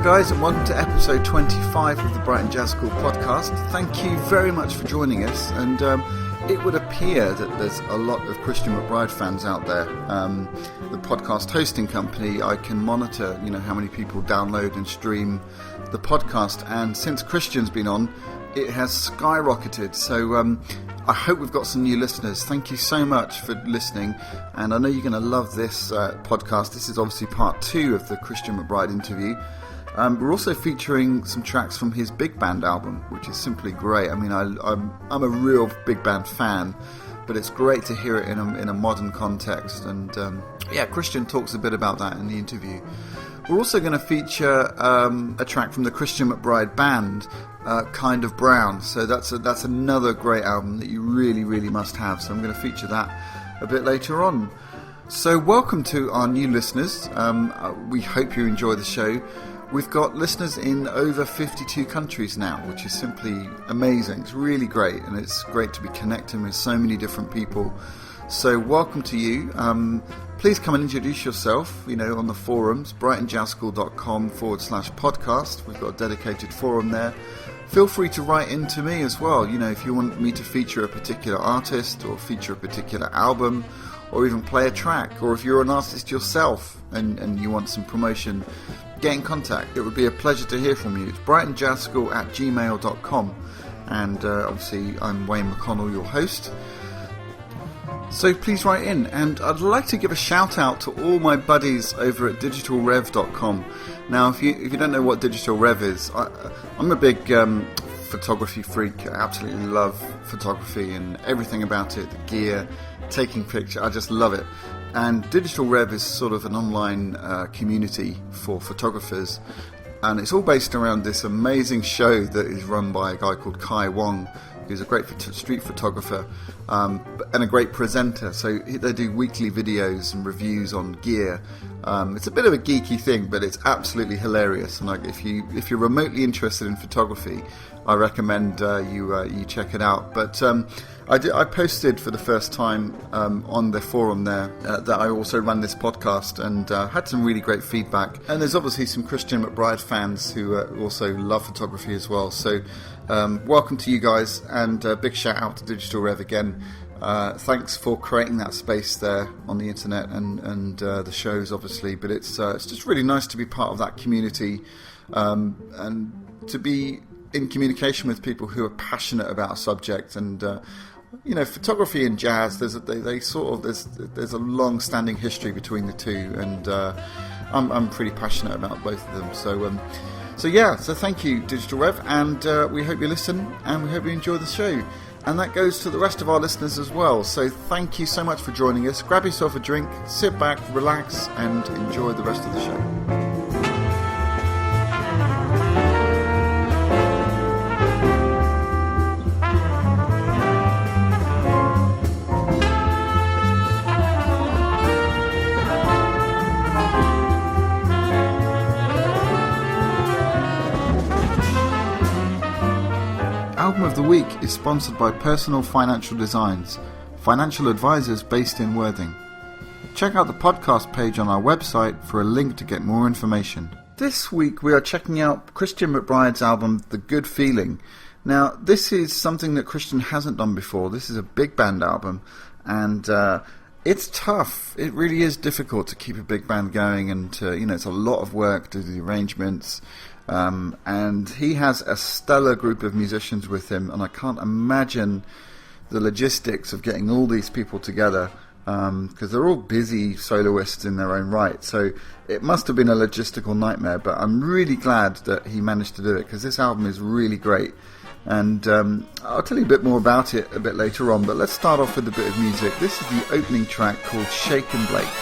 guys, and welcome to episode 25 of the Brighton Jazz School podcast. Thank you very much for joining us, and it would appear that there's a lot of Christian McBride fans out there. The podcast hosting company, I can monitor, how many people download and stream the podcast, and since Christian's been on, it has skyrocketed. So I hope we've got some new listeners. Thank you so much for listening, and I know you're going to love this podcast. This is obviously part 2 of the Christian McBride interview. We're also featuring some tracks from his big band album, which is simply great. I mean, I'm a real big band fan, but it's great to hear it in a modern context. And Christian talks a bit about that in the interview. We're also going to feature a track from the Christian McBride band, Kind of Brown. So that's another great album that you really, really must have. So I'm going to feature that a bit later on. So welcome to our new listeners. We hope you enjoy the show. We've got listeners in over 52 countries now, which is simply amazing. It's really great, and it's great to be connecting with so many different people. So welcome to you. Please come and introduce yourself, on the forums, brightonjazzschool.com/podcast. We've got a dedicated forum there. Feel free to write in to me as well, if you want me to feature a particular artist or feature a particular album or even play a track, or if you're an artist yourself and you want some promotion, get in contact. It would be a pleasure to hear from you. It's brightonjazzschool@gmail.com, and obviously I'm Wayne McConnell, your host. So please write in, and I'd like to give a shout out to all my buddies over at digitalrev.com. Now, if you don't know what Digital Rev is, I'm a big photography freak. I absolutely love photography and everything about it, the gear, taking pictures. I just love it. And Digital Rev is sort of an online community for photographers, and it's all based around this amazing show that is run by a guy called Kai Wong, who's a great street photographer and a great presenter. So they do weekly videos and reviews on gear. It's a bit of a geeky thing, but it's absolutely hilarious. And if you're remotely interested in photography, I recommend you check it out. But I posted for the first time on the forum there that I also run this podcast, and had some really great feedback. And there's obviously some Christian McBride fans who also love photography as well. So welcome to you guys, and a big shout out to Digital Rev again. Thanks for creating that space there on the internet and the shows, obviously. But it's just really nice to be part of that community, and to be in communication with people who are passionate about a subject. And photography and jazz, there's a long-standing history between the two, and I'm pretty passionate about both of them. So thank you, Digital Rev, and we hope you listen, and we hope you enjoy the show. And that goes to the rest of our listeners as well. So thank you so much for joining us. Grab yourself a drink, sit back, relax, and enjoy the rest of the show. Album of the Week is sponsored by Personal Financial Designs, financial advisors based in Worthing. Check out the podcast page on our website for a link to get more information. This week we are checking out Christian McBride's album, The Good Feeling. Now, this is something that Christian hasn't done before. This is a big band album, and it's tough. It really is difficult to keep a big band going, and it's a lot of work to do the arrangements. And he has a stellar group of musicians with him, and I can't imagine the logistics of getting all these people together, because they're all busy soloists in their own right. So it must have been a logistical nightmare, but I'm really glad that he managed to do it, because this album is really great. And I'll tell you a bit more about it a bit later on, but let's start off with a bit of music. This is the opening track called Shake and Blake.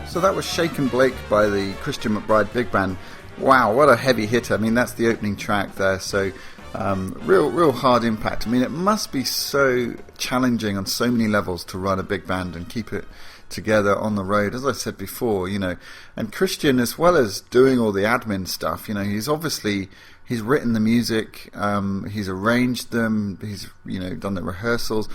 So that was Shake and Blake by the Christian McBride Big Band. Wow, what a heavy hitter. I mean, that's the opening track there, so real hard impact. I mean, it must be so challenging on so many levels to run a big band and keep it together on the road, as I said before, and Christian, as well as doing all the admin stuff, he's written the music, he's arranged them, he's done the rehearsals.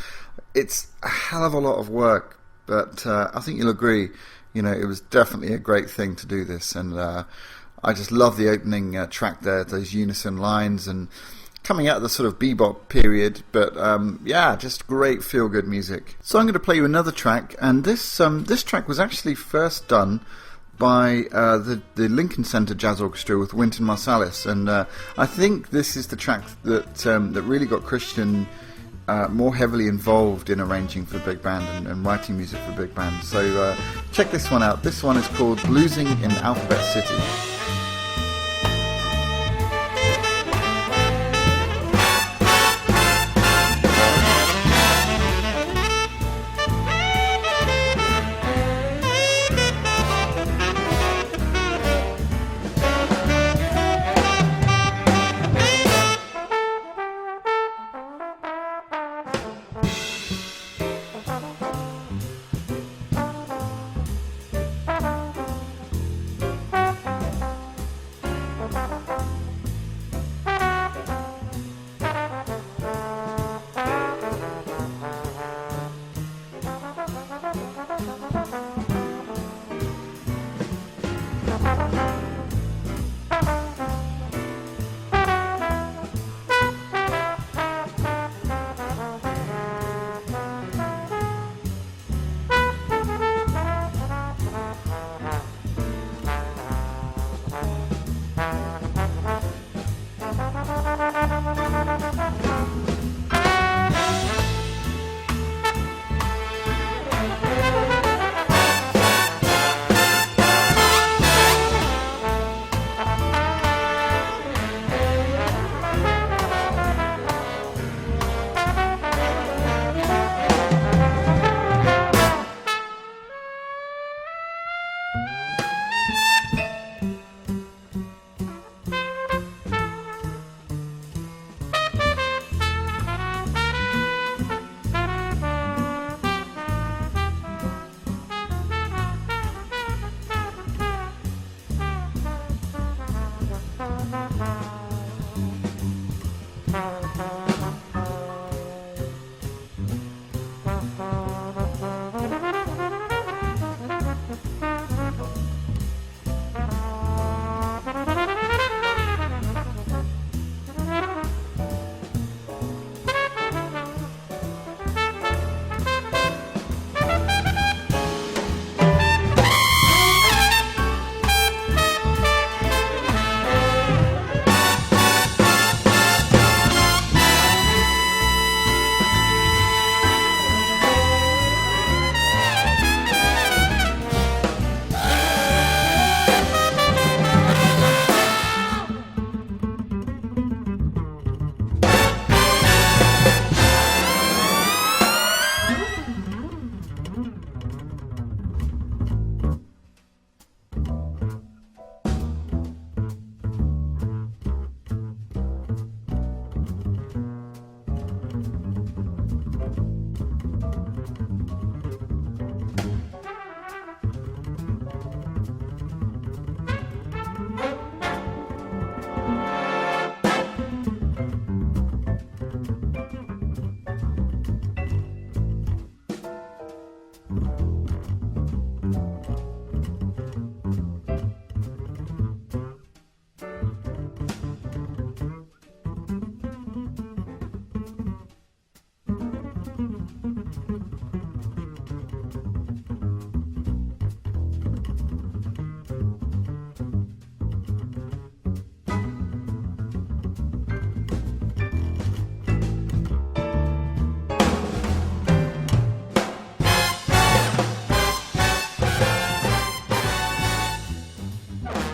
It's a hell of a lot of work, but I think you'll agree, it was definitely a great thing to do this, and I just love the opening track there, those unison lines, and coming out of the sort of bebop period, but just great feel-good music. So I'm going to play you another track, and this track was actually first done by the Lincoln Center Jazz Orchestra with Wynton Marsalis, and I think this is the track that really got Christian more heavily involved in arranging for big band and writing music for big band. So check this one out. This one is called Bluesing in Alphabet City.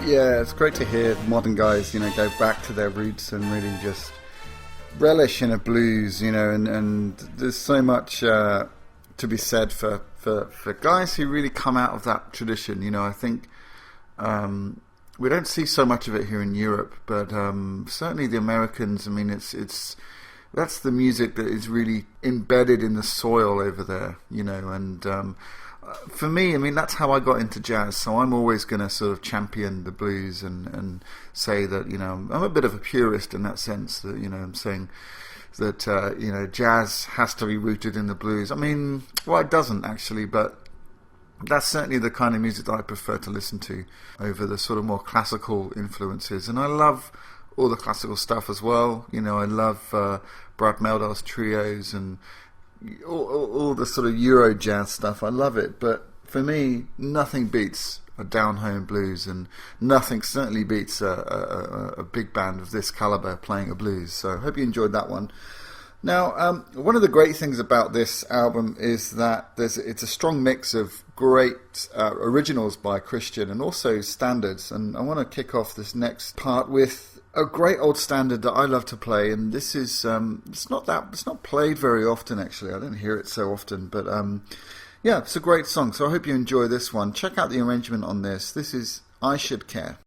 Yeah, it's great to hear modern guys, go back to their roots and really just relish in a blues, and there's so much to be said for guys who really come out of that tradition. I think we don't see so much of it here in Europe, but certainly the Americans, it's that's the music that is really embedded in the soil over there, and for me, that's how I got into jazz, so I'm always going to sort of champion the blues and say that, I'm a bit of a purist in that sense, that, I'm saying that, jazz has to be rooted in the blues. Well, it doesn't actually, but that's certainly the kind of music that I prefer to listen to over the sort of more classical influences, and I love all the classical stuff as well. I love Brad Meldal's trios and all the sort of Euro jazz stuff. I love it, but for me, nothing beats a down-home blues, and nothing certainly beats a big band of this caliber playing a blues. So I hope you enjoyed that one. Now, one of the great things about this album is that it's a strong mix of great originals by Christian and also standards, and I want to kick off this next part with a great old standard that I love to play, and this is it's not played very often actually. I don't hear it so often, but yeah, it's a great song, so I hope you enjoy this one. Check out the arrangement on this. This is I Should Care.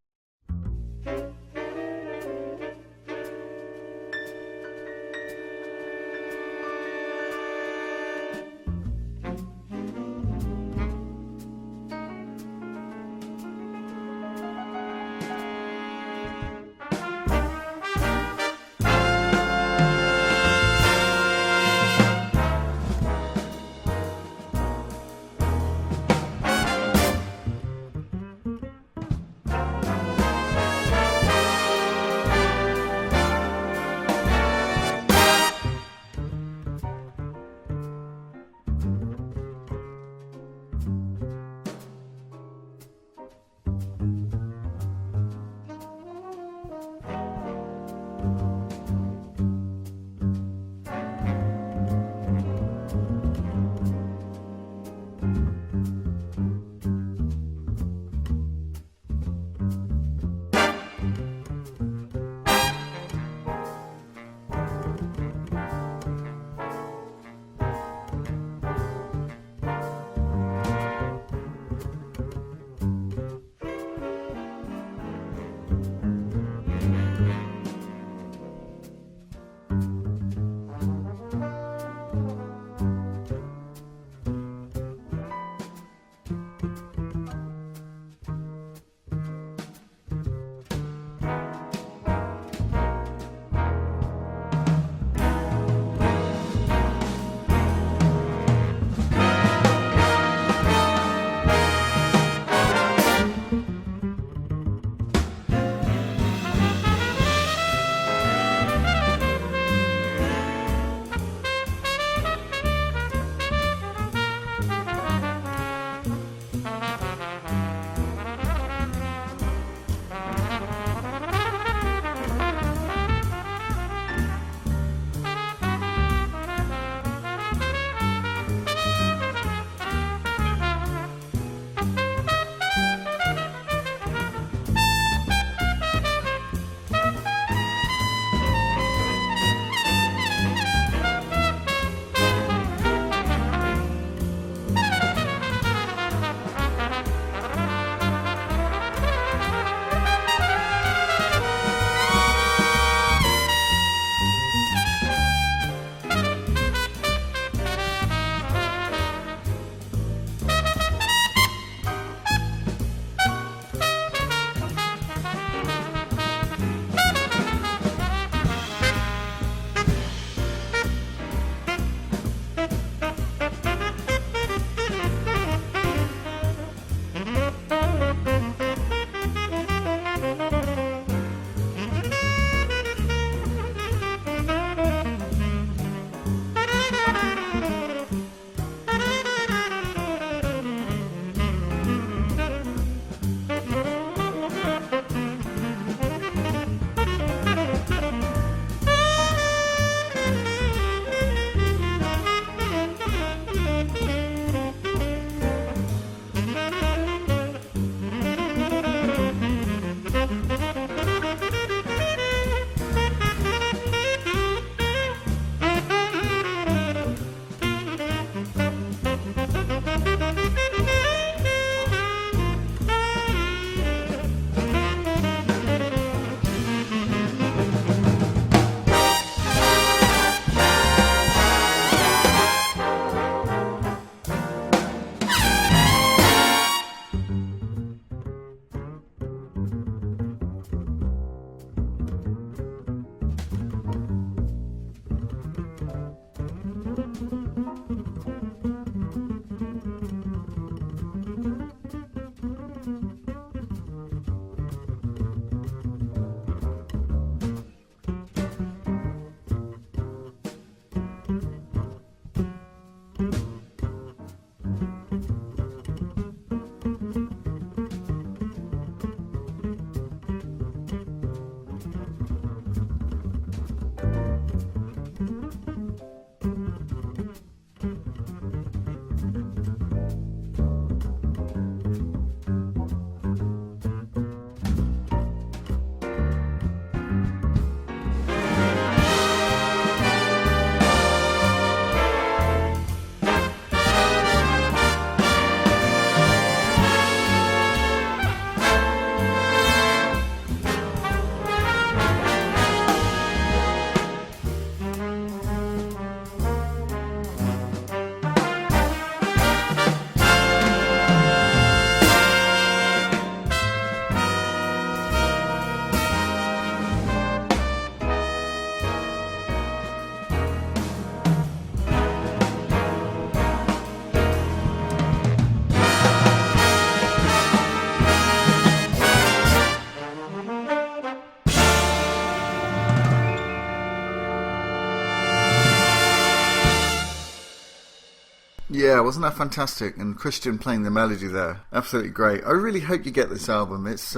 Yeah, wasn't that fantastic? And Christian playing the melody there, absolutely great. I really hope you get this album. It's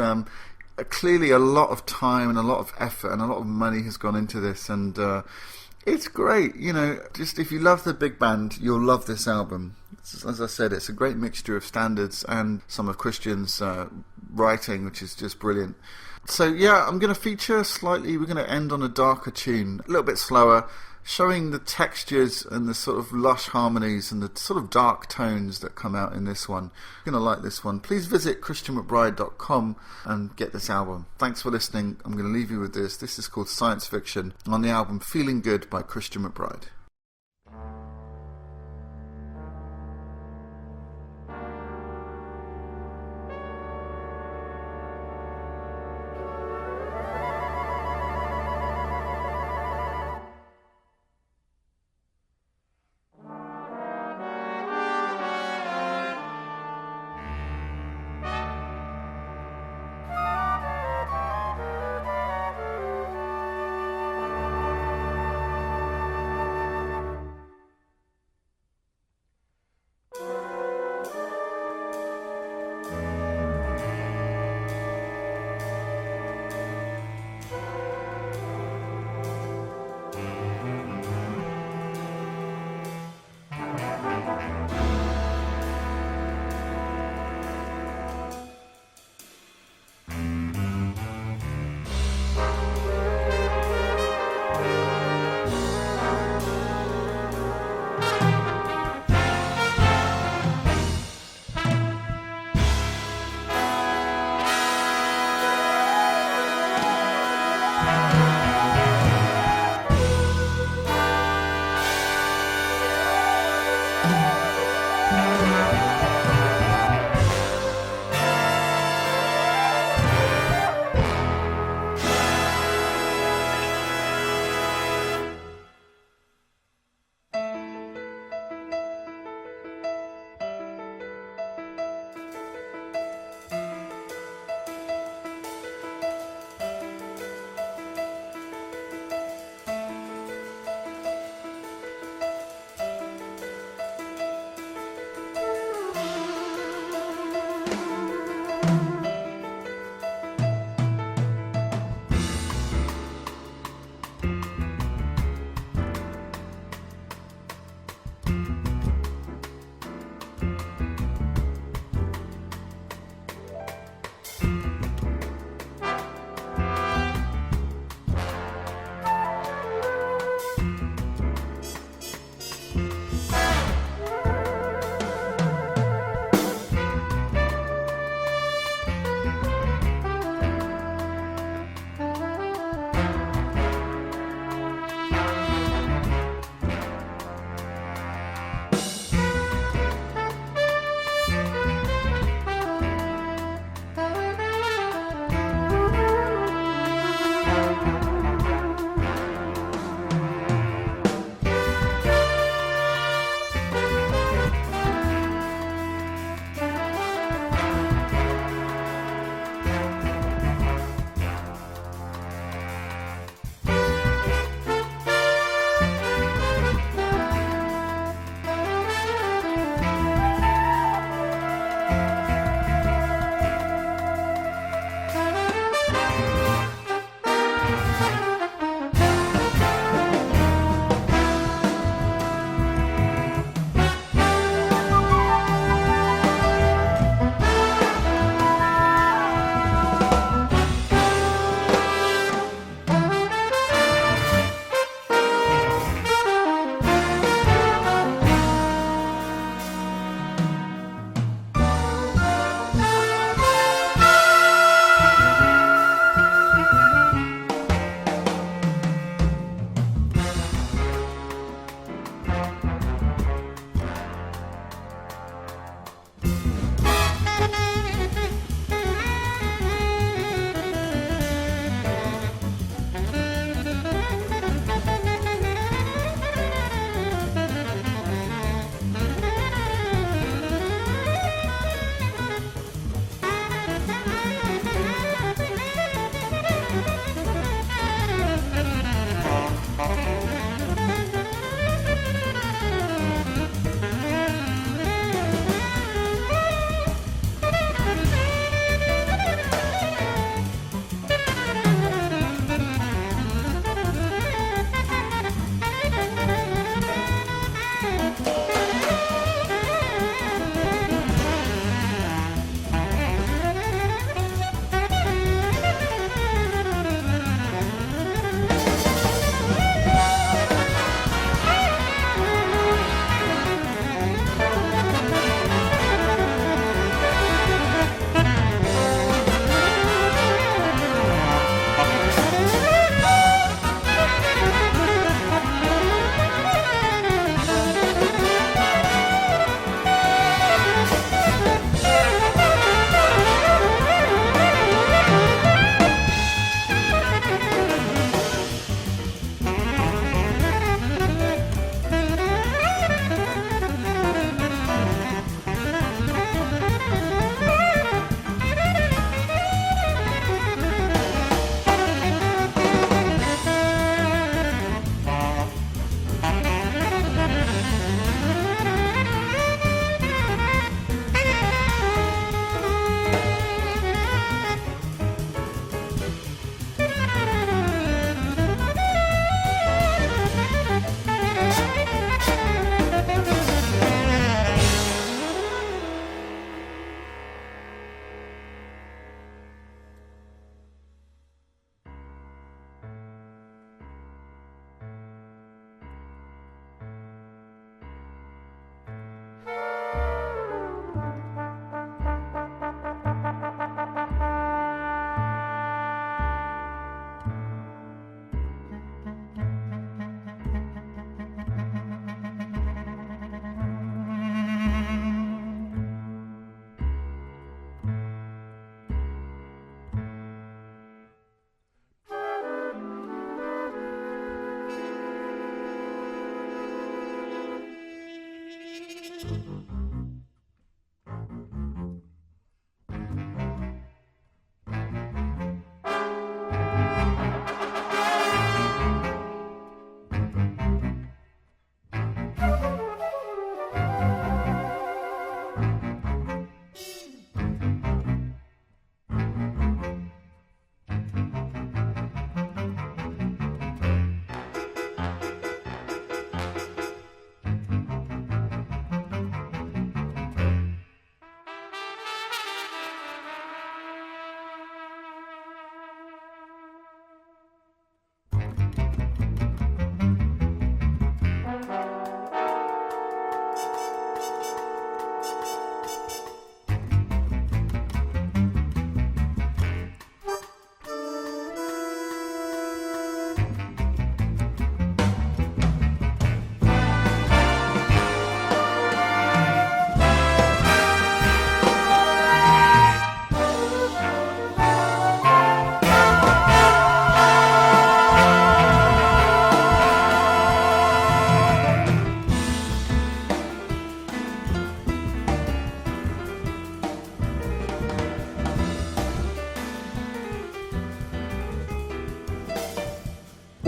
clearly a lot of time and a lot of effort and a lot of money has gone into this, and it's great. You know, just if you love the big band, you'll love this album. As I said, it's a great mixture of standards and some of Christian's writing, which is just brilliant. So yeah, I'm going to feature we're going to end on a darker tune, a little bit slower, showing the textures and the sort of lush harmonies and the sort of dark tones that come out in this one. You're going to like this one. Please visit christianmcbride.com and get this album. Thanks for listening. I'm going to leave you with this. This is called Science Fiction on the album Feeling Good by Christian McBride.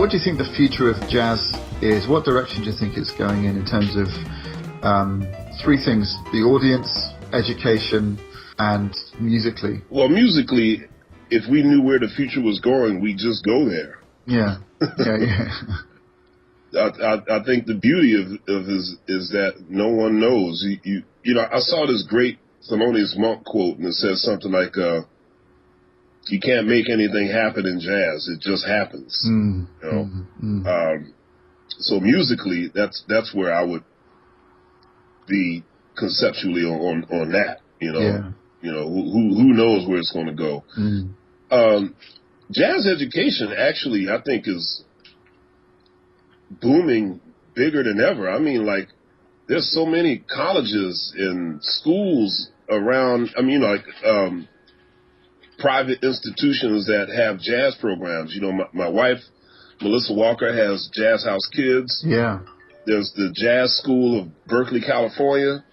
What do you think the future of jazz is? What direction do you think it's going in terms of three things: the audience, education, and musically? Well, musically, if we knew where the future was going, we'd just go there. Yeah, yeah. I think the beauty of this is that no one knows. You know, I saw this great Thelonious Monk quote, and it says something like, "You can't make anything happen in jazz; it just happens." You know, so musically, that's where I would be conceptually on that. You know, you know, who knows where it's going to go. Jazz education actually, I think, is booming bigger than ever. I mean, like, there's so many colleges and schools around. I mean, like, private institutions that have jazz programs. You know, my wife, Melissa Walker, has Jazz House Kids. Yeah. There's the Jazz School of Berkeley, California.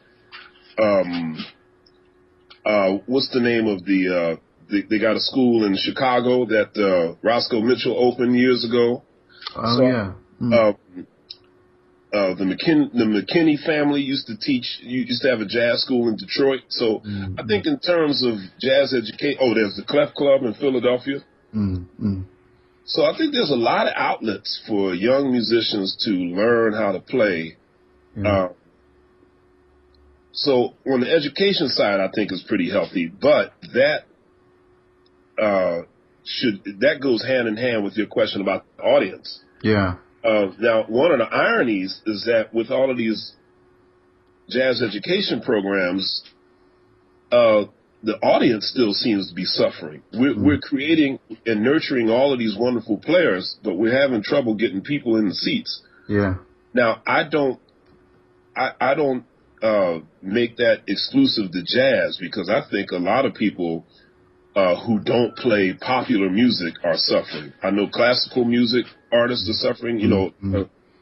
What's the name of they got a school in Chicago that Roscoe Mitchell opened years ago. Oh, so, yeah. The McKinney family used to have a jazz school in Detroit. So I think in terms of jazz education, there's the Clef Club in Philadelphia. So I think there's a lot of outlets for young musicians to learn how to play. So on the education side, I think is pretty healthy, but that goes hand in hand with your question about the audience. Yeah. Now, one of the ironies is that with all of these jazz education programs, the audience still seems to be suffering. We're creating and nurturing all of these wonderful players, but we're having trouble getting people in the seats. Yeah. Now, I don't make that exclusive to jazz, because I think a lot of people who don't play popular music are suffering. I know classical music artists are suffering. You know,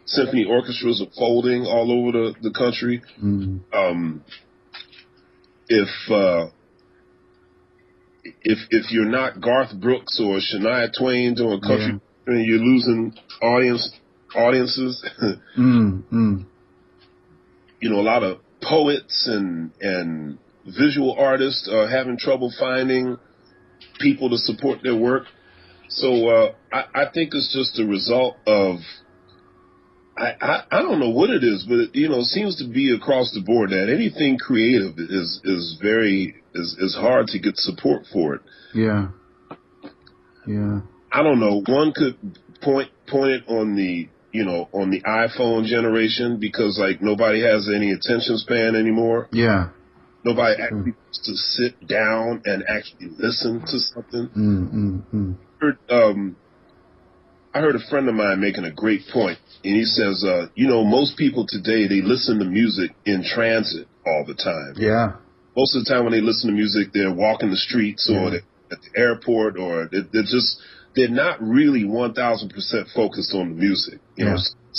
symphony orchestras are folding all over the country. If you're not Garth Brooks or Shania Twain doing country, you're losing audiences. You know, a lot of poets and visual artists are having trouble finding people to support their work. So I think it's just a result of, I don't know what it is, but it seems to be across the board that anything creative is hard to get support for it. Yeah. I don't know. One could point it on the iPhone generation, because like nobody has any attention span anymore. Yeah. Nobody actually wants to sit down and actually listen to something. I heard a friend of mine making a great point, and he says, most people today, they listen to music in transit all the time. Yeah. Most of the time when they listen to music, they're walking the streets or they're at the airport, or they're not really 1,000% focused on the music. You know,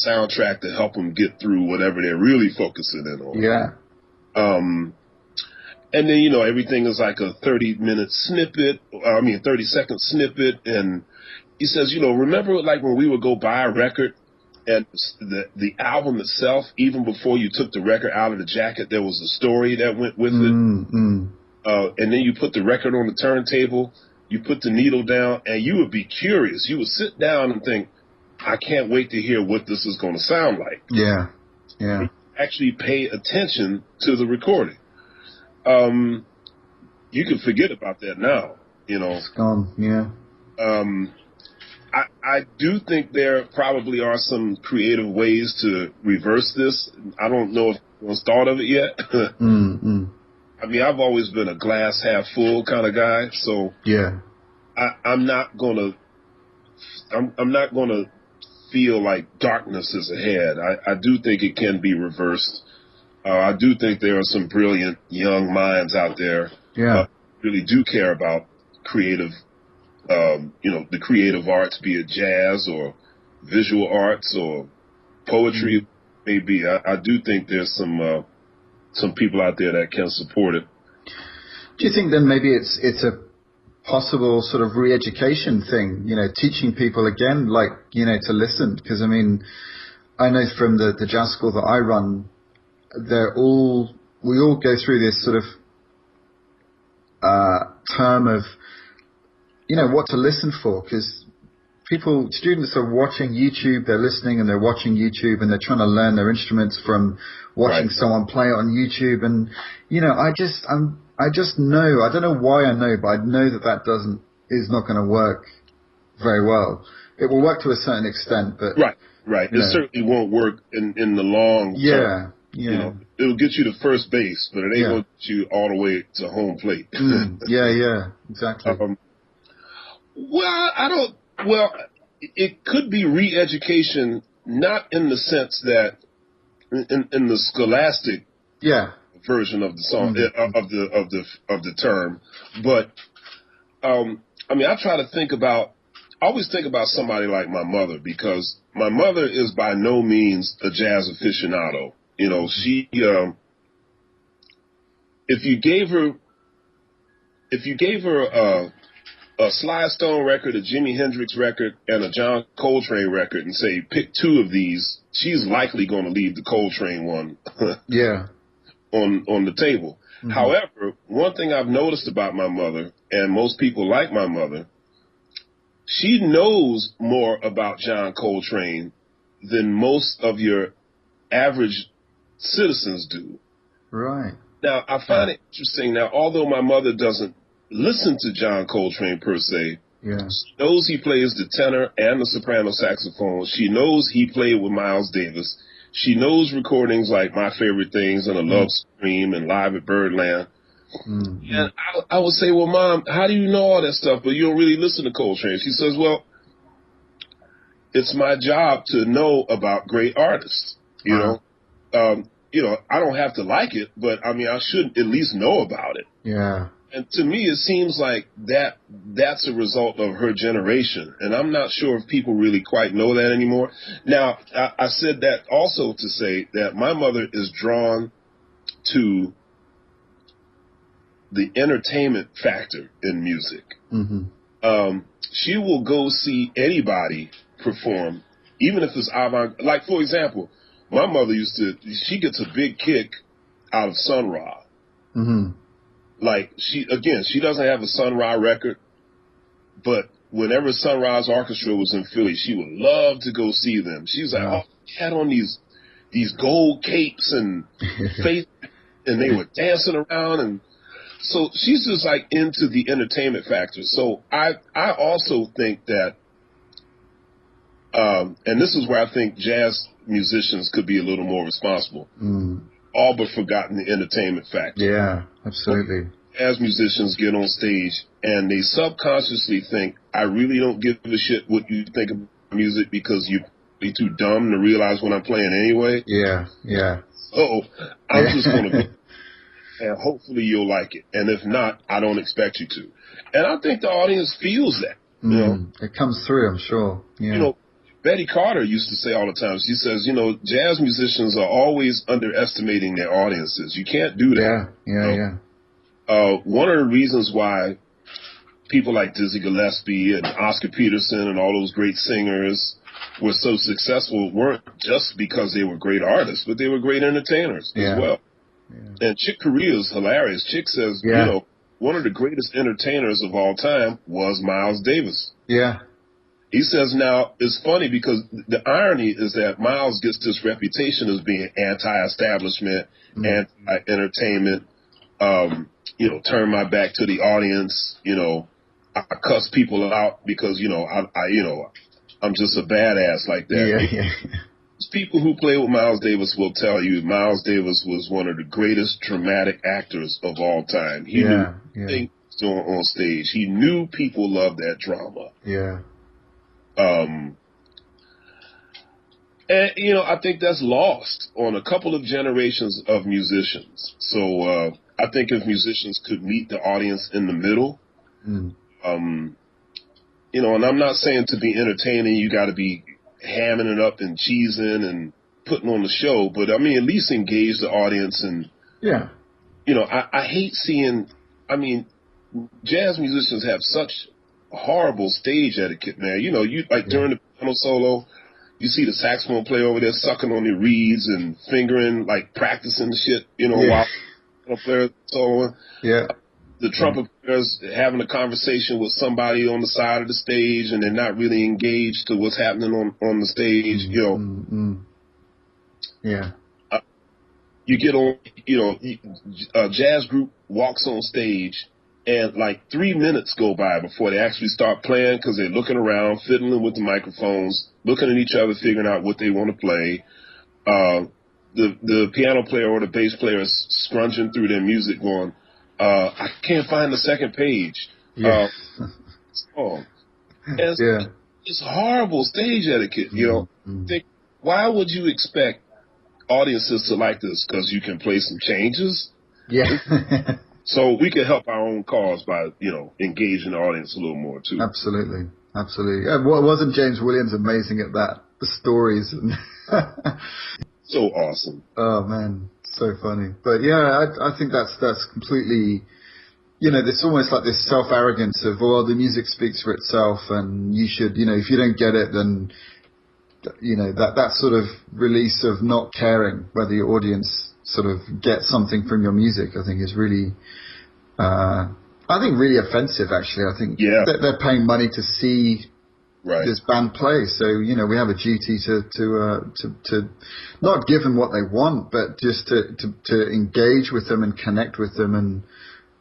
soundtrack to help them get through whatever they're really focusing in on. Yeah. And then, everything is like a 30-second snippet. And he says, remember like when we would go buy a record and the album itself, even before you took the record out of the jacket, there was a story that went with it. And then you put the record on the turntable, you put the needle down, and you would be curious. You would sit down and think, I can't wait to hear what this is going to sound like. Yeah. You actually pay attention to the recording. You can forget about that now, It's gone, yeah. I do think there probably are some creative ways to reverse this. I don't know if anyone's thought of it yet. I mean, I've always been a glass half full kind of guy, so yeah, I'm not gonna feel like darkness is ahead. I do think it can be reversed. I do think there are some brilliant young minds out there really do care about creative, the creative arts, be it jazz or visual arts or poetry, maybe. I do think there's some people out there that can support it. Do you think then maybe it's a possible sort of re-education thing, teaching people again, like, to listen? Because, I mean, I know from the jazz school that I run, we all go through this sort of term of, what to listen for, because students are watching YouTube, they're listening and they're watching YouTube, and they're trying to learn their instruments from watching someone play it on YouTube. And, I just know, I don't know why I know, but I know that is not going to work very well. It will work to a certain extent, but... Right. It certainly won't work in the long term. Yeah. It'll get you to first base, but it ain't going to get you all the way to home plate. Yeah, exactly. It could be re-education, not in the sense that in the scholastic version of the song of the term, but I mean, I always think about somebody like my mother, because my mother is by no means a jazz aficionado. She if you gave her a Sly Stone record, a Jimi Hendrix record, and a John Coltrane record, and say, pick two of these, she's likely going to leave the Coltrane one on the table. However, one thing I've noticed about my mother, and most people like my mother, she knows more about John Coltrane than most of your average citizens do. Right. Now, I find it interesting. Now, although my mother doesn't listen to John Coltrane per se, she knows he plays the tenor and the soprano saxophone. She knows he played with Miles Davis. She knows recordings like My Favorite Things and A Love Scream and Live at Birdland. And I would say, well, Mom, how do you know all that stuff, but you don't really listen to Coltrane? She says, well, it's my job to know about great artists, you know. I don't have to like it, but I mean, I should at least know about it. Yeah. And to me, it seems like that's a result of her generation. And I'm not sure if people really quite know that anymore. Now, I said that also to say that my mother is drawn to the entertainment factor in music. She will go see anybody perform, even if it's avant. Like, for example, my mother she gets a big kick out of Sun Ra. Like, she doesn't have a Sun Ra record, but whenever Sun Ra's orchestra was in Philly, she would love to go see them. She was like, oh, they had on these gold capes and face, and they were dancing around, and so she's just like into the entertainment factor. So I also think that, and this is where I think jazz musicians could be a little more responsible. All but forgotten the entertainment factor. Yeah, absolutely. Jazz musicians get on stage and they subconsciously think, I really don't give a shit what you think of music because you're too dumb to realize what I'm playing anyway. Yeah. So I'm just going to go, and hopefully you'll like it. And if not, I don't expect you to. And I think the audience feels that. You know? It comes through, I'm sure. Yeah. Betty Carter used to say all the time, she says, jazz musicians are always underestimating their audiences. You can't do that. One of the reasons why people like Dizzy Gillespie and Oscar Peterson and all those great singers were so successful weren't just because they were great artists, but they were great entertainers as well. Yeah. And Chick Corea is hilarious. Chick says, one of the greatest entertainers of all time was Miles Davis. Yeah. He says, now, it's funny because the irony is that Miles gets this reputation as being anti-establishment, anti-entertainment, turn my back to the audience, I cuss people out because, I'm just a badass like that. Yeah. People who play with Miles Davis will tell you Miles Davis was one of the greatest dramatic actors of all time. He knew things on stage. He knew people loved that drama. Yeah. And, I think that's lost on a couple of generations of musicians. So I think if musicians could meet the audience in the middle, and I'm not saying to be entertaining, you got to be hamming it up and cheesing and putting on the show, but I mean, at least engage the audience. And, I hate seeing, jazz musicians have such horrible stage etiquette, man. During the piano solo, you see the saxophone player over there sucking on the reeds and fingering, practicing the shit, while the player soloing. Yeah. The trumpet players having a conversation with somebody on the side of the stage, and they're not really engaged to what's happening on the stage. Yeah. You get on, a jazz group walks on stage, and 3 minutes go by before they actually start playing because they're looking around, fiddling with the microphones, looking at each other, figuring out what they want to play. The piano player or the bass player is scrunching through their music going, I can't find the second page. It's horrible stage etiquette. Think, why would you expect audiences to like this? Because you can play some changes. Yeah. So we can help our own cause by engaging the audience a little more too. Absolutely. Yeah, wasn't James Williams amazing at that? The stories. So awesome. Oh man. So funny. But yeah, I think that's completely, there's almost like this self-arrogance of, well, the music speaks for itself and you should, if you don't get it, then, that sort of release of not caring whether your audience sort of gets something from your music, I think is really, really offensive, actually. I think they're paying money to see this band play, so we have a duty to not give them what they want, but just to engage with them and connect with them and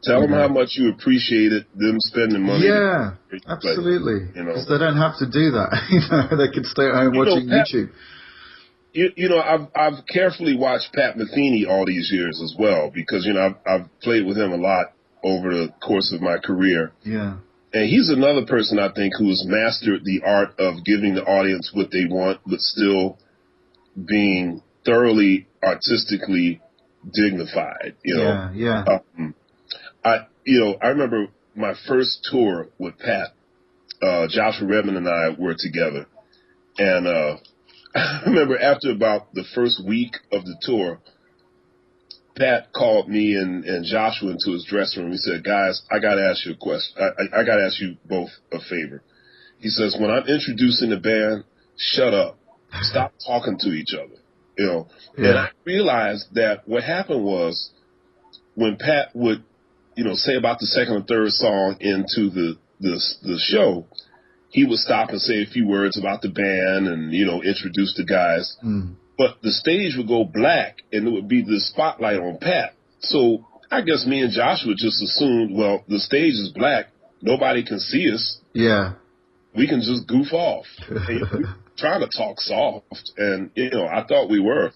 tell them how much you appreciated them spending money. Yeah, absolutely. Because they don't have to do that. They can stay at home watching YouTube. I've carefully watched Pat Metheny all these years as well because I've played with him a lot over the course of my career. Yeah. And he's another person, I think, who's mastered the art of giving the audience what they want, but still being thoroughly artistically dignified. I remember my first tour with Pat. Joshua Redman and I were together, and I remember after about the first week of the tour, Pat called me and Joshua into his dressing room. He said, guys, I got to ask you a question. I got to ask you both a favor. He says, when I'm introducing the band, shut up. Stop talking to each other. And I realized that what happened was when Pat would, say about the second or third song into the show, he would stop and say a few words about the band and, introduce the guys. But the stage would go black, and it would be the spotlight on Pat. So I guess me and Joshua just assumed, well, the stage is black. Nobody can see us. Yeah. We can just goof off. We were trying to talk soft, and, I thought we were.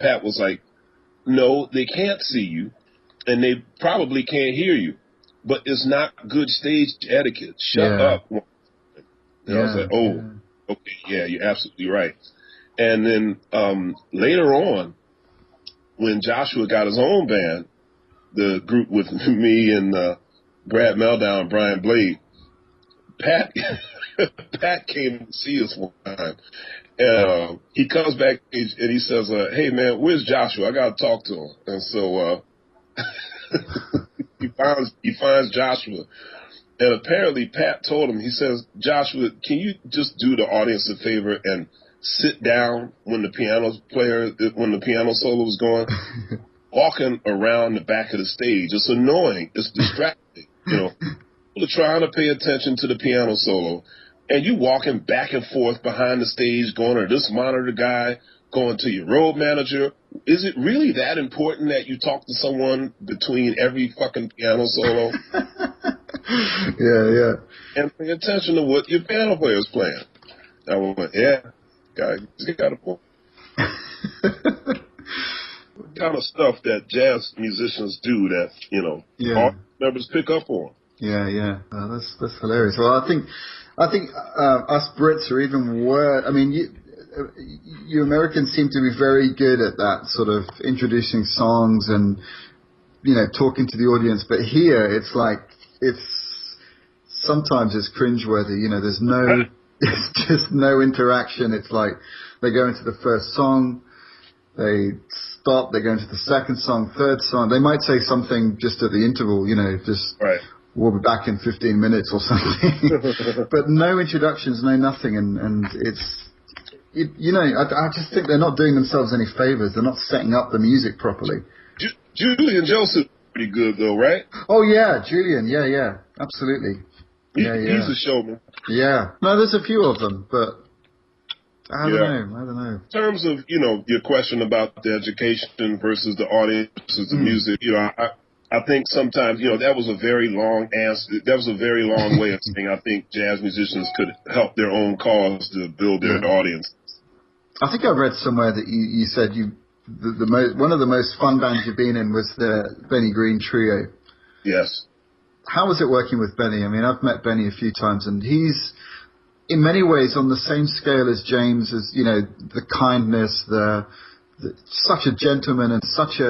Pat was like, no, they can't see you, and they probably can't hear you. But it's not good stage etiquette. Shut up. And I was like, okay, yeah, you're absolutely right. And then later on, when Joshua got his own band, the group with me and Brad Meldown and Brian Blade, Pat Pat came to see us one time, and he comes back and he says, "Hey man, where's Joshua? I gotta talk to him." And so he finds Joshua, and apparently Pat told him. He says, "Joshua, can you just do the audience a favor and sit down when the piano solo was going?" Walking around the back of the stage, it's annoying. It's distracting. People are trying to pay attention to the piano solo, and you walking back and forth behind the stage, going to this monitor guy, going to your road manager. Is it really that important that you talk to someone between every fucking piano solo? Yeah. And pay attention to what your piano player is playing. I went, yeah, got a point. Kind of stuff that jazz musicians do that all members pick up on. Yeah. That's hilarious. Well, I think us Brits are even worse. I mean, you Americans seem to be very good at that sort of introducing songs and talking to the audience. But here, it's like sometimes it's cringeworthy. There's just no interaction. It's like they go into the first song, they stop, they go into the second song, third song. They might say something just at the interval, just right. We'll be back in 15 minutes or something. But no introductions, no nothing. And I just think they're not doing themselves any favors. They're not setting up the music properly. Julian Joseph pretty good though, right? Oh yeah, Julian. Yeah, absolutely. Yeah. He's a showman. Yeah. No, there's a few of them, but I don't know. In terms of, your question about the education versus the audience versus the music, I think sometimes, that was a very long answer. That was a very long way of saying I think jazz musicians could help their own cause to build their audience. I think I read somewhere that you said one of the most fun bands you've been in was the Benny Green Trio. Yes. How was it working with Benny? I mean, I've met Benny a few times, and he's in many ways on the same scale as James, as the kindness, such a gentleman, and such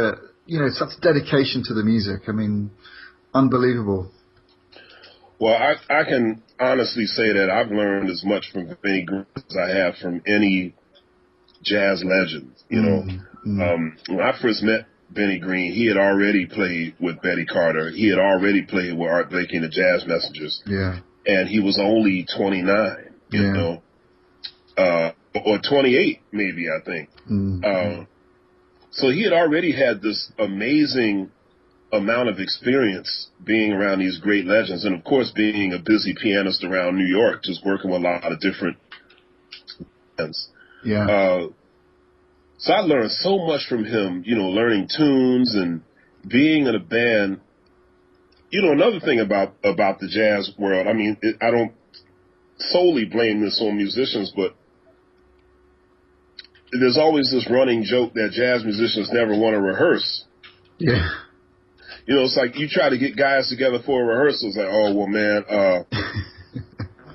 dedication to the music. I mean, unbelievable. Well, I can honestly say that I've learned as much from Benny Green as I have from any jazz legend. When I first met Benny Green, he had already played with Betty Carter. He had already played with Art Blakey and the Jazz Messengers. Yeah. And he was only 29, or 28 maybe, I think. So he had already had this amazing amount of experience being around these great legends, and of course being a busy pianist around New York, just working with a lot of different bands. Yeah. So I learned so much from him, learning tunes and being in a band. Another thing about the jazz world, I mean, I don't solely blame this on musicians, but there's always this running joke that jazz musicians never want to rehearse. Yeah. It's like you try to get guys together for a rehearsal. It's like, oh, well, man,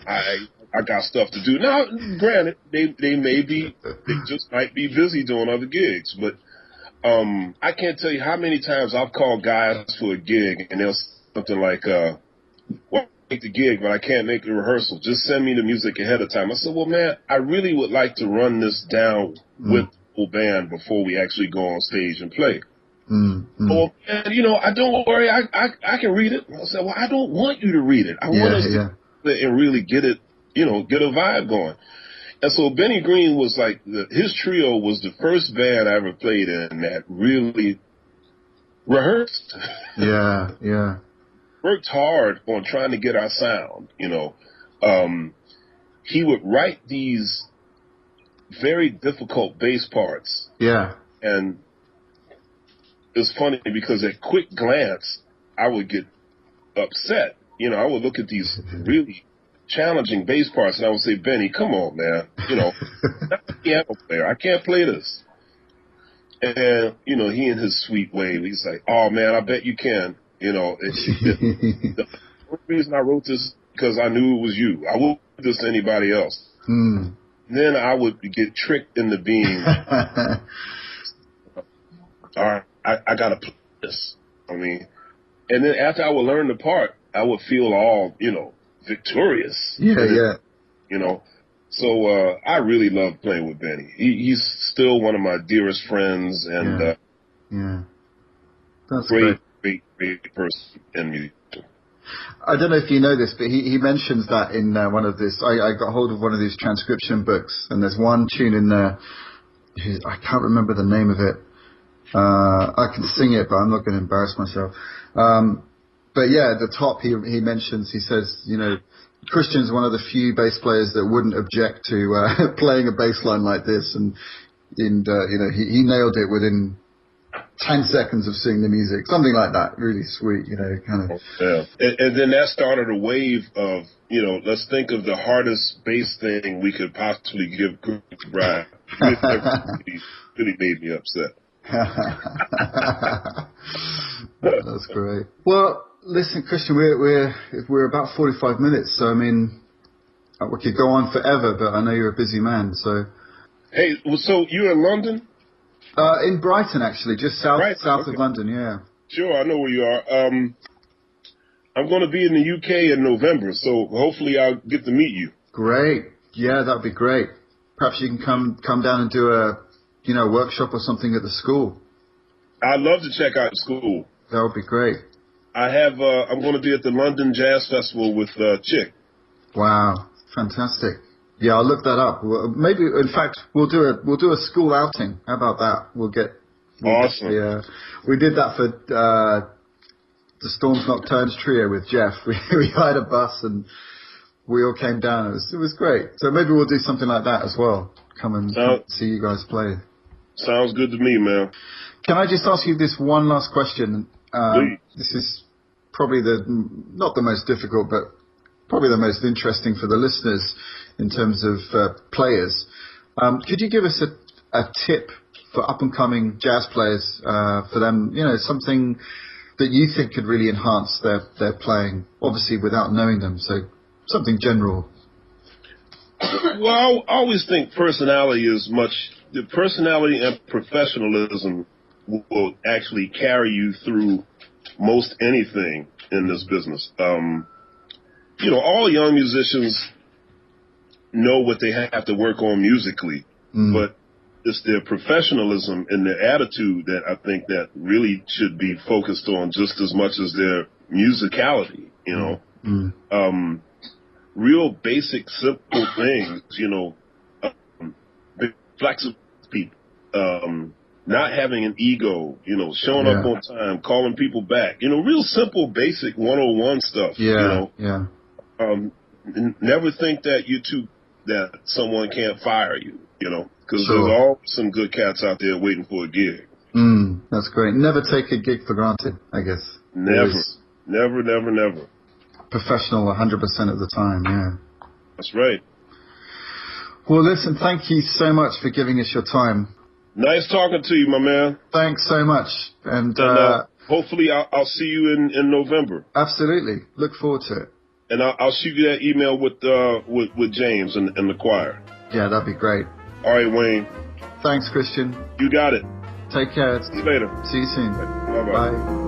I got stuff to do. Now, granted, they just might be busy doing other gigs, but I can't tell you how many times I've called guys for a gig and they'll say something like, well, I make the gig, but I can't make the rehearsal. Just send me the music ahead of time. I said, well, man, I really would like to run this down with the whole band before we actually go on stage and play. Oh, man, I don't worry. I can read it. I said, well, I don't want you to read it. I want us to and really get it, get a vibe going. And so Benny Green was like, his trio was the first band I ever played in that really rehearsed. Yeah. Worked hard on trying to get our sound, He would write these very difficult bass parts. Yeah. And it's funny because at quick glance, I would get upset. I would look at these really challenging bass parts and I would say, Benny, come on, man. I'm a piano player. I can't play this. And, he in his sweet way, he's like, oh, man, I bet you can. The only reason I wrote this because I knew it was you. I wouldn't do this to anybody else. Then I would get tricked into being, all right, I got to play this. I mean, and then after I would learn the part, I would feel all, victorious. Yeah. You know, so I really love playing with Benny. He's still one of my dearest friends, and That's great person and musician. I don't know if you know this, but he mentions that in one of this. I got hold of one of these transcription books, and there's one tune in there. I can't remember the name of it. I can sing it, but I'm not going to embarrass myself. But yeah, at the top he mentions, he says, you know, Christian's one of the few bass players that wouldn't object to playing a bass line like this, and you know, he nailed it within 10 seconds of seeing the music, something like that. Really sweet, you know, kind of. Yeah. And then that started a wave of, you know, let's think of the hardest bass thing we could possibly give McBride. Really made me upset. That's great. Well, listen, Christian, we're about 45 minutes, so I mean, we could go on forever, but I know you're a busy man, so. Hey, so you're in London? In Brighton, actually, just south of London, yeah. Sure, I know where you are. I'm going to be in the UK in November, so hopefully I'll get to meet you. Great. Yeah, that'd be great. Perhaps you can come down and do a, you know, workshop or something at the school. I'd love to check out the school. That would be great. I'm going to be at the London Jazz Festival with Chick. Wow, fantastic. Yeah, I'll look that up. Maybe, in fact, we'll do a school outing. How about that? Awesome. We did that for the Storms Nocturnes trio with Jeff. We hired a bus and we all came down. It was great. So maybe we'll do something like that as well. Come and see you guys play. Sounds good to me, man. Can I just ask you this one last question? Please. This is probably not the most difficult, but probably the most interesting for the listeners in terms of players. Could you give us a tip for up-and-coming jazz players, for them, you know, something that you think could really enhance their playing, obviously without knowing them, so something general? Well, I always think personality and professionalism will actually carry you through most anything in this business. You know, all young musicians know what they have to work on musically, but it's their professionalism and their attitude that I think that really should be focused on just as much as their musicality, you know. Real basic, simple things, you know, flexible people, not having an ego, you know, showing up on time, calling people back, you know, real simple, basic 101 stuff, you know. Never think that someone can't fire you, you know, because there's always some good cats out there waiting for a gig. That's great. Never take a gig for granted, I guess. Never. Professional 100% of the time, yeah. That's right. Well, listen, thank you so much for giving us your time. Nice talking to you, my man. Thanks so much. And hopefully I'll see you in November. Absolutely. Look forward to it. And I'll shoot you that email with James and the choir. Yeah, that'd be great. All right, Wayne. Thanks, Christian. You got it. Take care. See you later. See you soon. Bye-bye. Bye.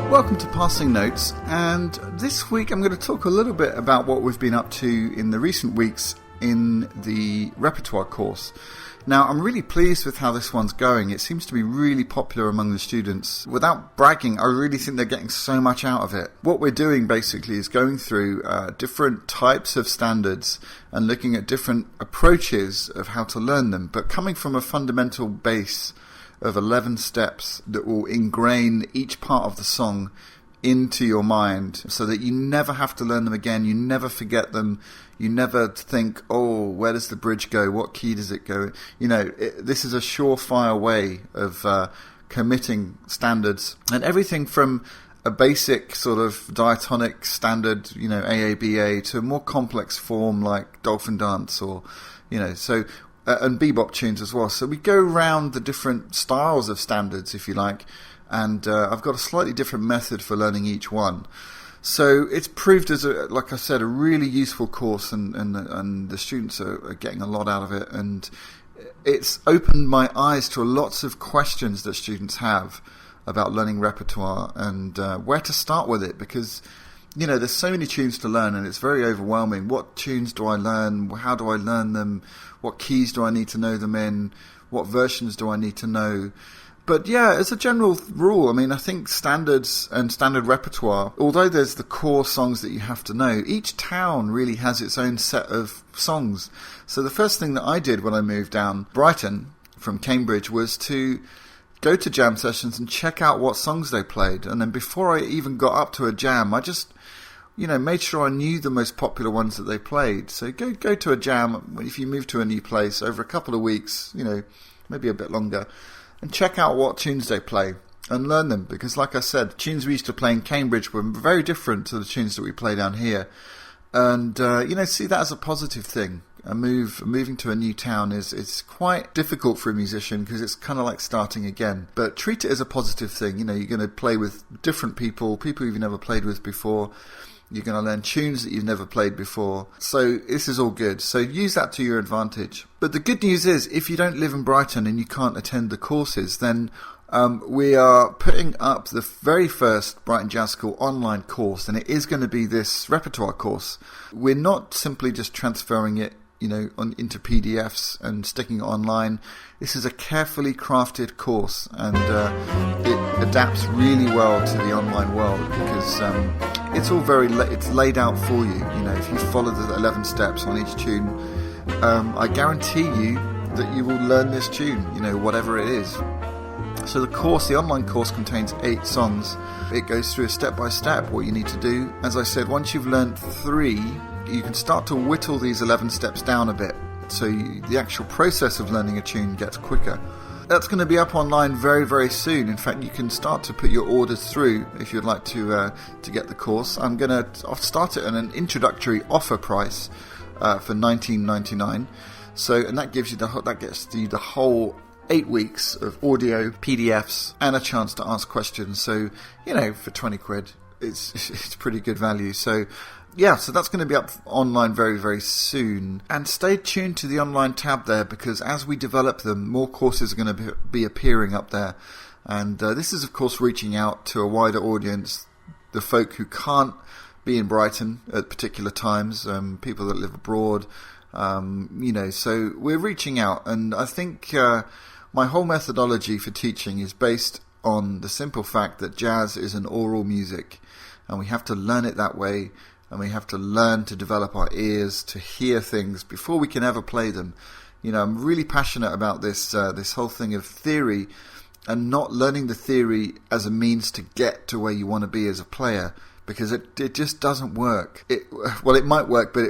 Welcome to Passing Notes, and this week I'm going to talk a little bit about what we've been up to in the recent weeks in the repertoire course. Now, I'm really pleased with how this one's going. It seems to be really popular among the students. Without bragging, I really think they're getting so much out of it. What we're doing basically is going through different types of standards and looking at different approaches of how to learn them, but coming from a fundamental base of 11 steps that will ingrain each part of the song into your mind so that you never have to learn them again, you never forget them, you never think, oh, where does the bridge go, what key does it go? You know, this is a surefire way of committing standards, and everything from a basic sort of diatonic standard, you know, AABA, to a more complex form like Dolphin Dance, or, you know, so and bebop tunes as well. So we go around the different styles of standards, if you like, and I've got a slightly different method for learning each one. So it's proved as, like I said, a really useful course, and the students are getting a lot out of it. And it's opened my eyes to lots of questions that students have about learning repertoire and where to start with it, because there's so many tunes to learn and it's very overwhelming. What tunes do I learn? How do I learn them? What keys do I need to know them in? What versions do I need to know? But yeah, as a general rule, I think standards and standard repertoire, although there's the core songs that you have to know, each town really has its own set of songs. So the first thing that I did when I moved down Brighton from Cambridge was to go to jam sessions and check out what songs they played. And then before I even got up to a jam, I just made sure I knew the most popular ones that they played. So go to a jam if you move to a new place over a couple of weeks, maybe a bit longer, and check out what tunes they play and learn them. Because like I said, tunes we used to play in Cambridge were very different to the tunes that we play down here. And, see that as a positive thing. Moving to a new town is quite difficult for a musician because it's kind of like starting again. But treat it as a positive thing. You're going to play with different people you've never played with before. You're going to learn tunes that you've never played before. So this is all good. So use that to your advantage. But the good news is, if you don't live in Brighton and you can't attend the courses, then we are putting up the very first Brighton Jazz School online course, and it is going to be this repertoire course. We're not simply just transferring it into PDFs and sticking it online. This is a carefully crafted course, and it adapts really well to the online world because it's all it's laid out for you. If you follow the 11 steps on each tune, I guarantee you that you will learn this tune, whatever it is. So the online course contains 8 songs. It goes through a step-by-step what you need to do. As I said, once you've learned 3, you can start to whittle these 11 steps down a bit, so the actual process of learning a tune gets quicker. That's going to be up online very, very soon. In fact, you can start to put your orders through if you'd like to get the course. I'm going to start it at an introductory offer price for $19.99. And that gets you the whole 8 weeks of audio, PDFs, and a chance to ask questions. So for 20 quid, it's pretty good value. So that's going to be up online very, very soon. And stay tuned to the online tab there, because as we develop them, more courses are going to be appearing up there. And this is, of course, reaching out to a wider audience, the folk who can't be in Brighton at particular times, people that live abroad, so we're reaching out. And I think my whole methodology for teaching is based on the simple fact that jazz is an oral music, and we have to learn it that way. And we have to learn to develop our ears to hear things before we can ever play them. I'm really passionate about this whole thing of theory, and not learning the theory as a means to get to where you want to be as a player, because it just doesn't work. It might work, but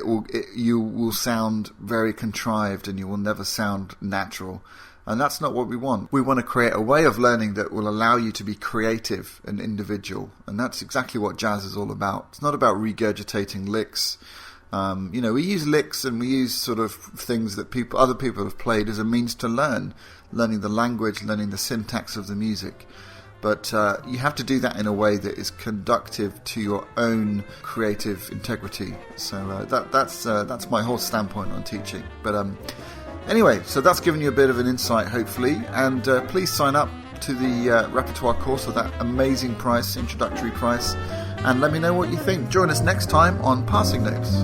you will sound very contrived and you will never sound natural. And that's not what we want. We want to create a way of learning that will allow you to be creative and individual. And that's exactly what jazz is all about. It's not about regurgitating licks. We use licks and we use sort of things that other people have played as a means to learning the language, learning the syntax of the music. But you have to do that in a way that is conducive to your own creative integrity. So that's my whole standpoint on teaching. But anyway, so that's given you a bit of an insight, hopefully. And please sign up to the repertoire course at that amazing price, introductory price, and let me know what you think. Join us next time on Passing Notes.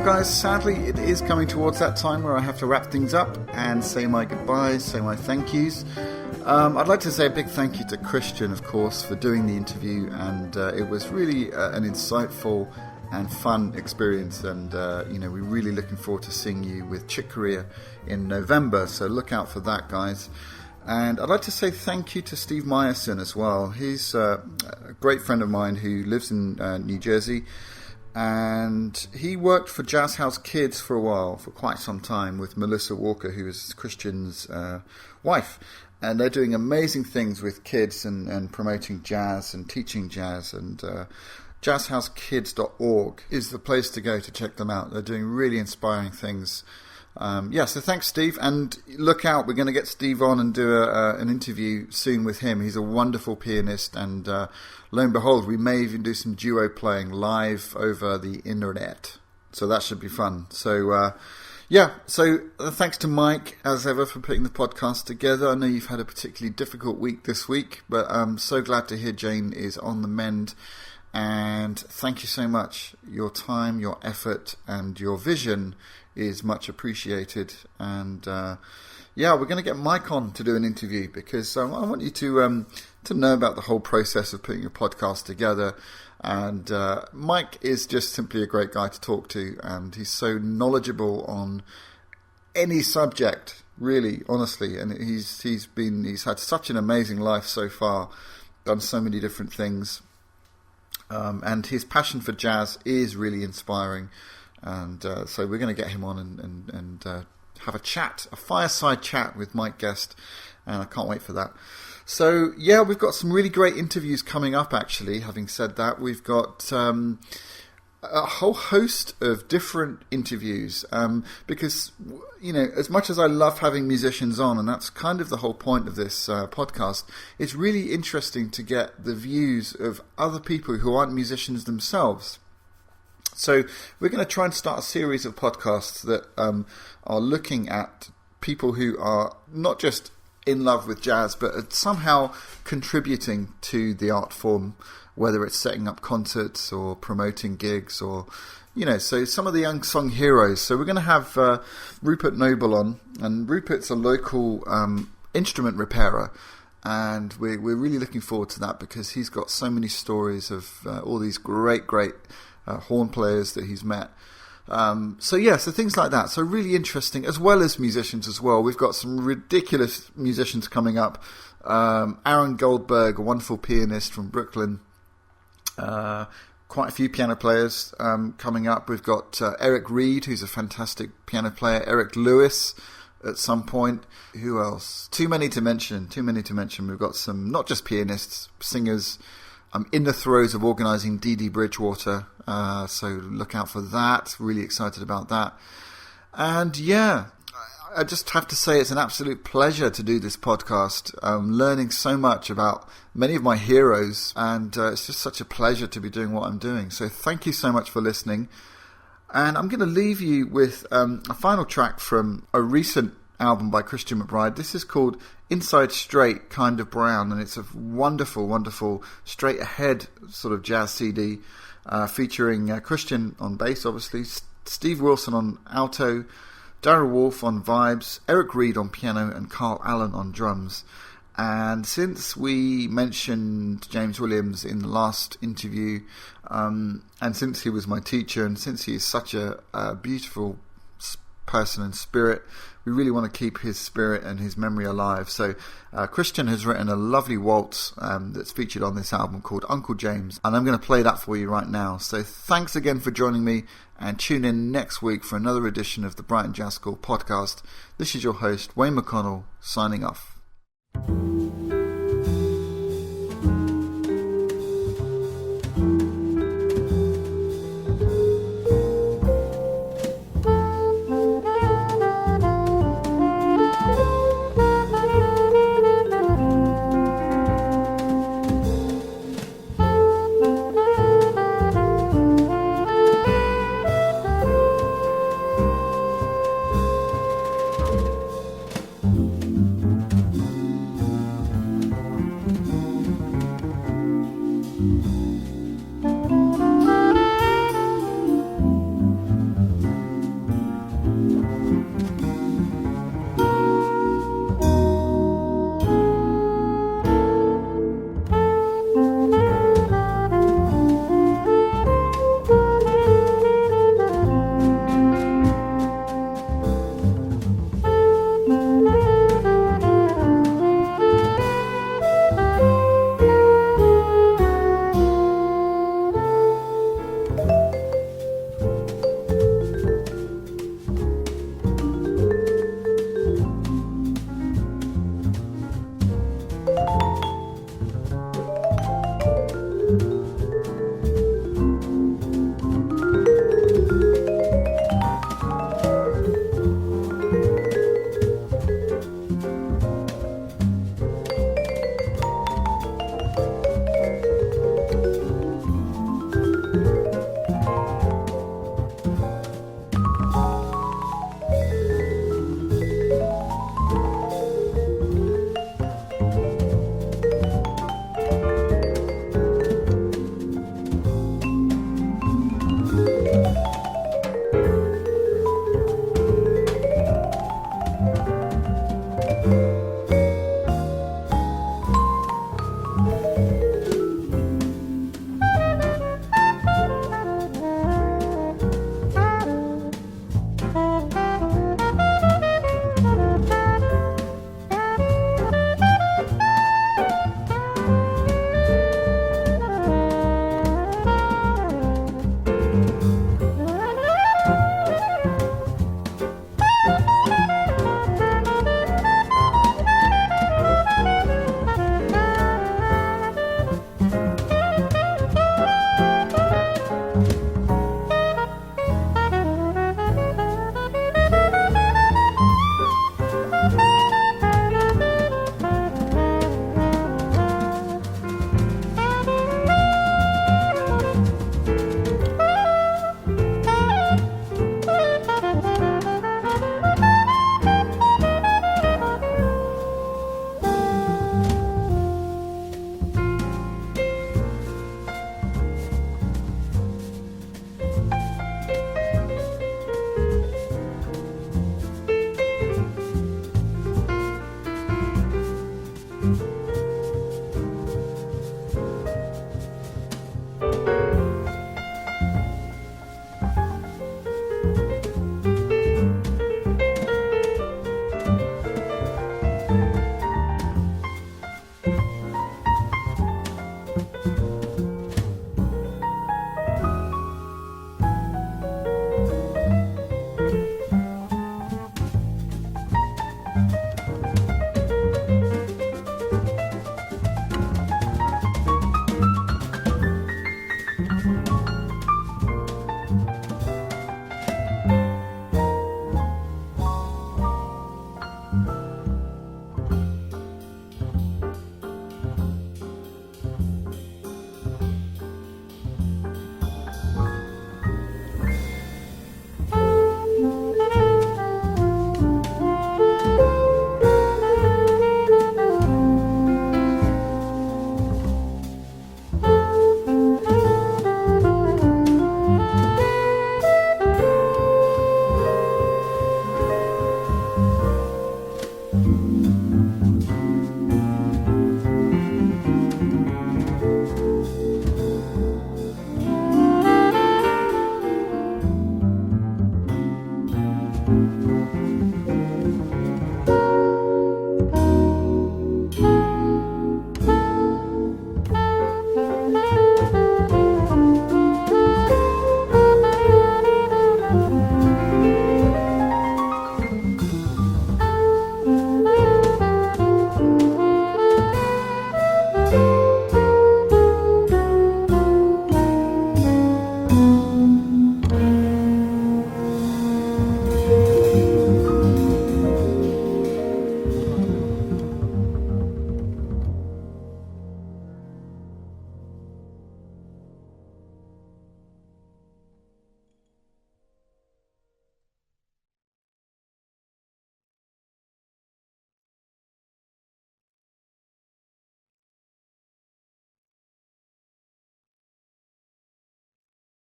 Guys, sadly it is coming towards that time where I have to wrap things up and say my goodbyes, say my thank yous. I'd like to say a big thank you to Christian, of course, for doing the interview, and it was really an insightful and fun experience, and we're really looking forward to seeing you with Chick Corea in November, so look out for that, guys. And I'd like to say thank you to Steve Meyerson as well. He's a great friend of mine who lives in New Jersey. And he worked for Jazz House Kids for quite some time, with Melissa Walker, who is Christian's wife. and they're doing amazing things with kids and promoting jazz and teaching jazz, and jazzhousekids.org is the place to go to check them out. They're doing really inspiring things. So thanks, Steve, and look out, we're going to get Steve on and do an interview soon with him. He's a wonderful pianist, and lo and behold, we may even do some duo playing live over the internet, so that should be fun. So thanks to Mike, as ever, for putting the podcast together. I know you've had a particularly difficult week this week, but I'm so glad to hear Jane is on the mend. And thank you so much. Your time, your effort, and your vision is much appreciated. And we're going to get Mike on to do an interview, because I want you to know about the whole process of putting your podcast together. And Mike is just simply a great guy to talk to, and he's so knowledgeable on any subject, really, honestly. And he's had such an amazing life so far, done so many different things. And his passion for jazz is really inspiring. And so we're going to get him on and have a fireside chat with Mike Guest. And I can't wait for that. So, we've got some really great interviews coming up, actually. Having said that, we've got a whole host of different interviews, because, as much as I love having musicians on, and that's kind of the whole point of this podcast, it's really interesting to get the views of other people who aren't musicians themselves. So we're going to try and start a series of podcasts that are looking at people who are not just in love with jazz, but are somehow contributing to the art form, whether it's setting up concerts or promoting gigs, or so some of the unsung heroes. So we're going to have Rupert Noble on, and Rupert's a local instrument repairer, and we're really looking forward to that, because he's got so many stories of all these great horn players that he's met. So things like that. So really interesting, as well as musicians as well. We've got some ridiculous musicians coming up. Aaron Goldberg, a wonderful pianist from Brooklyn. Quite a few piano players coming up. We've got Eric Reed, who's a fantastic piano player. Eric Lewis at some point. Who else? Too many to mention. We've got some, not just pianists, singers. I'm in the throes of organising Dee Dee Bridgewater, so look out for that. Really excited about that. And I just have to say it's an absolute pleasure to do this podcast. I'm learning so much about many of my heroes, and it's just such a pleasure to be doing what I'm doing. So thank you so much for listening. And I'm going to leave you with a final track from a recent album by Christian McBride. This is called Inside Straight, Kind of Brown, and it's a wonderful, wonderful straight ahead sort of jazz CD, featuring Christian on bass, obviously, Steve Wilson on alto, Darryl Wolfe on vibes, Eric Reed on piano, and Carl Allen on drums. And since we mentioned James Williams in the last interview, and since he was my teacher, and since he is such a beautiful person and spirit, we really want to keep his spirit and his memory alive. So Christian has written a lovely waltz that's featured on this album called Uncle James, and I'm going to play that for you right now. So thanks again for joining me, and tune in next week for another edition of the Brighton Jazz School podcast. This is your host, Wayne McConnell, signing off. you.